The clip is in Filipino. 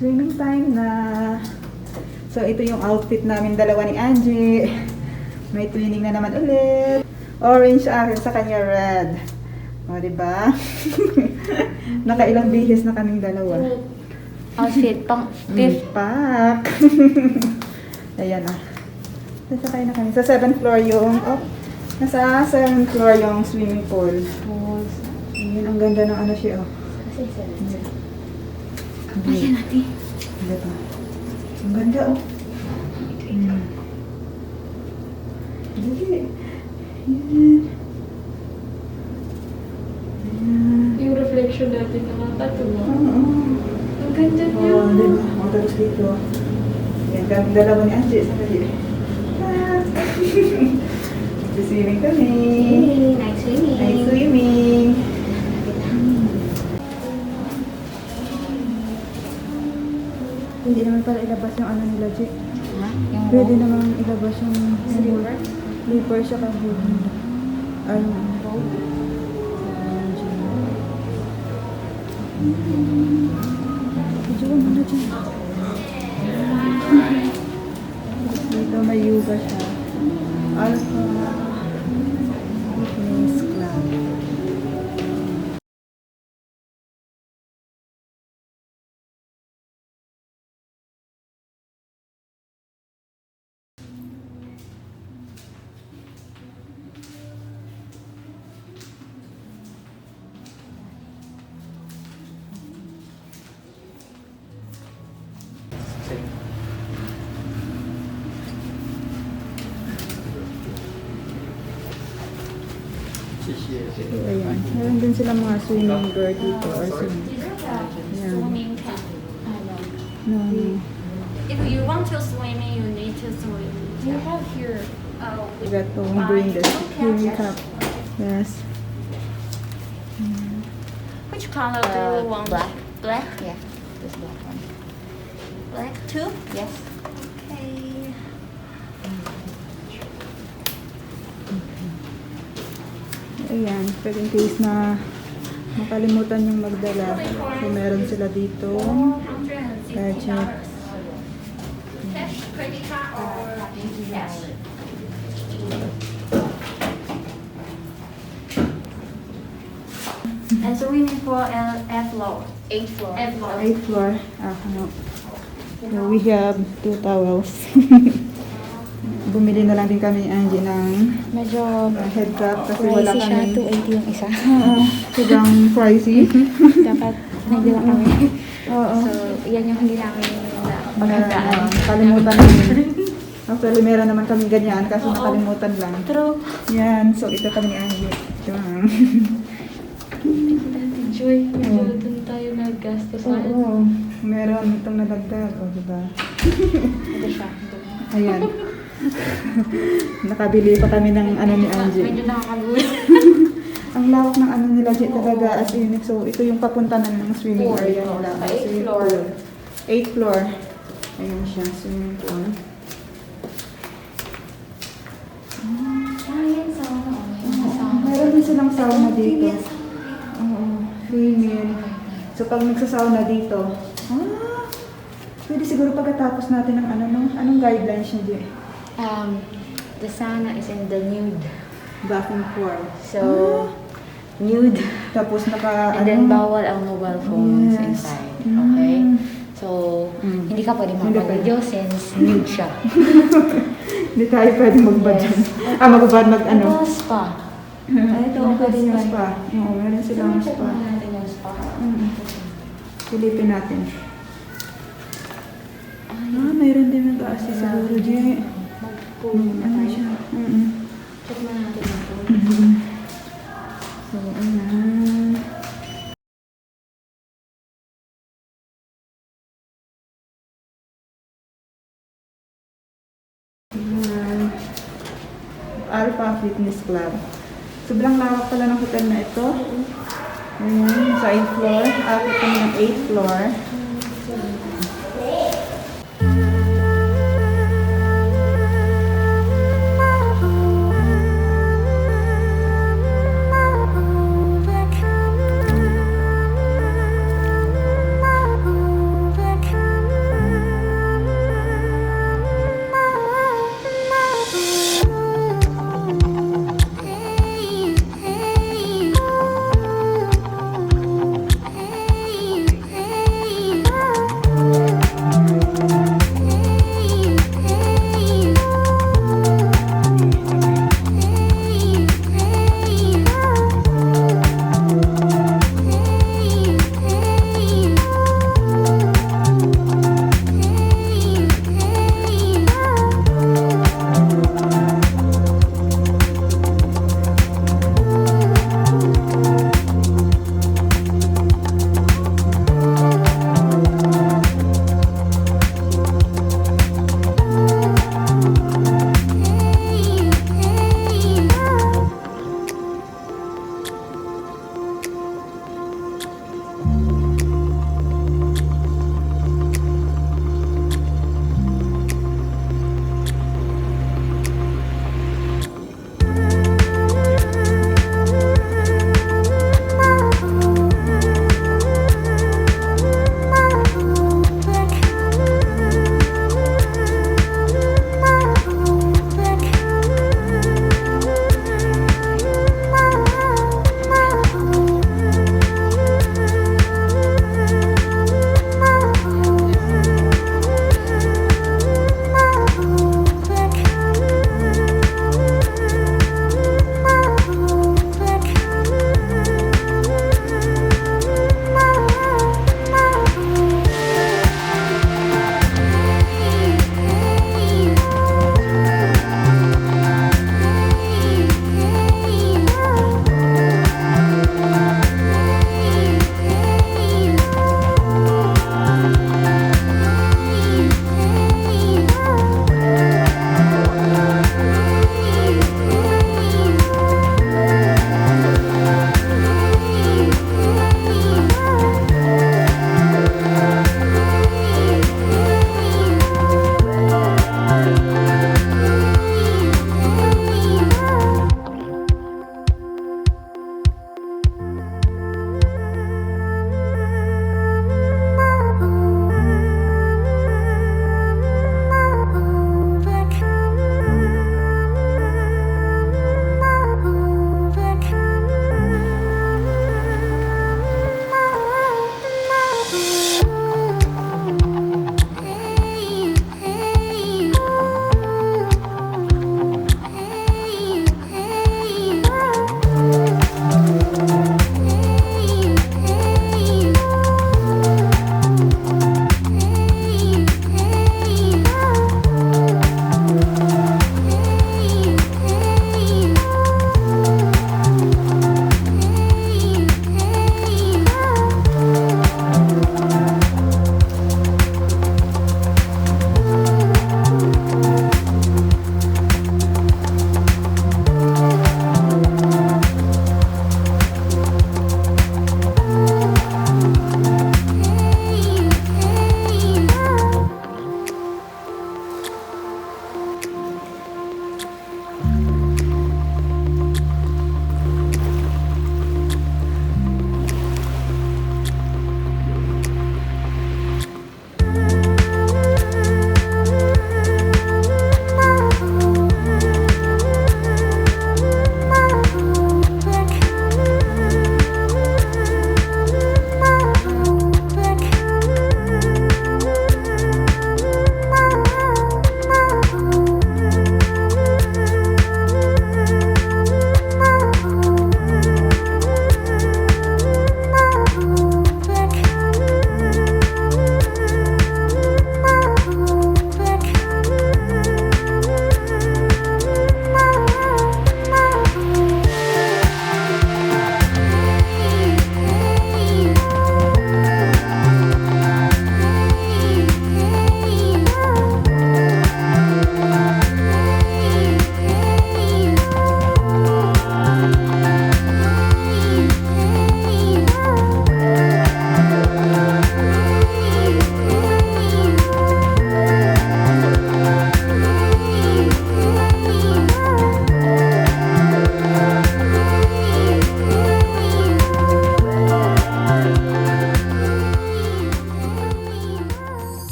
Swimming time na. So, ito yung outfit namin dalawa ni Angie. May twinning na naman ulit. Orange sa akin, sa kanya red. O, diba? Nakailang bihis na kaming dalawa. Outfit pang fifth Pack. Ayan ah. Sasakay na kami. Sa 7th floor yung, nasa 7th floor yung swimming pool. Ayan, ang ganda ng ano siya, Ayan natin. Diba? Ang ganda, Dali. Ayan. Yung reflection natin nakakatuwa. Oo. Ang ganda niya. Oo, diba? O, tapos dito. Ayan, kami dalawa ni Angie. Sa kali. Swimming kami. Night swimming. Night swimming. Hindi naman pala ilabas yung ano nila, Jake. Yung Pwede naman ilabas yung Slipper? slipper siya kahit ay Diyan mo na dyan. Dito may yoga siya. Alpha Fitness Club. So, ayan. Meron din sila mga swimming gear dito or swimming. Ayan. Swimming cap. No. If you want to swim, you need to swim. You have here. We got to bring the swimming cap. Yes. Which color do you want? Black. Black? Yeah, this black one. Black too? Yes. Okay. Ayan. Pero in case na makalimutan yung magdala, so meron sila dito. Gadget. Cash, credit card, or cash? And swimming pool F floor. 8th floor. F floor. 8th floor. Ano. So we have 2 towels. Bumili na lang din kami ni Angie ng Medyo head cap kasi wala pricey siya. kami. 280 yung isa. Sobrang pricey. Dapat hindi lang kami. Oo. So, yan yung hindi namin Magandaan. Kalimutan namin. Actually, meron naman kami ganyan kasi nakalimutan lang. True. Yan. So, ito kami ni Angie. Ito. Joy, medyo dun tayo naggastos na. Oo. Meron itong nalagdag. O, diba? Ito siya. Ayan. Nakabili pa kami ng ano ni Angie. Medyo nakakagulat. Ang lawak ng ano nila talaga as in. So, ito yung papunta ng swimming area nila. Sa 8th Swimming floor. pool. 8th floor. Ayan siya, swimming pool. Yan, sauna. Meron din silang sauna dito. Oo, female. So, pag nagsasauna dito, pwede siguro pagkatapos natin ng ano, no? Anong guidelines niya dyan? The sauna is in the nude. Bathroom floor. So, nude. Tapos naka, And then bawal ang mobile phones Yes. inside. Okay? So, hindi ka pwede Hindi mag-video since nude siya. Hindi tayo pwede magbad dyan. Magbabad Ito, spa. Ito, pwede yung spa. Oo, meron silang Check spa. mo natin yung spa. Silipin natin. Mayroon din nag-assist siguro dyan. Mag-pool na Ano tayo. siya? Check mo natin yung pool. So, ayan. Ayan. Alpha Fitness Club. Sobrang lawak pala ng hotel na ito. Ayan, sa 8th floor. Akit kami ng 8th floor.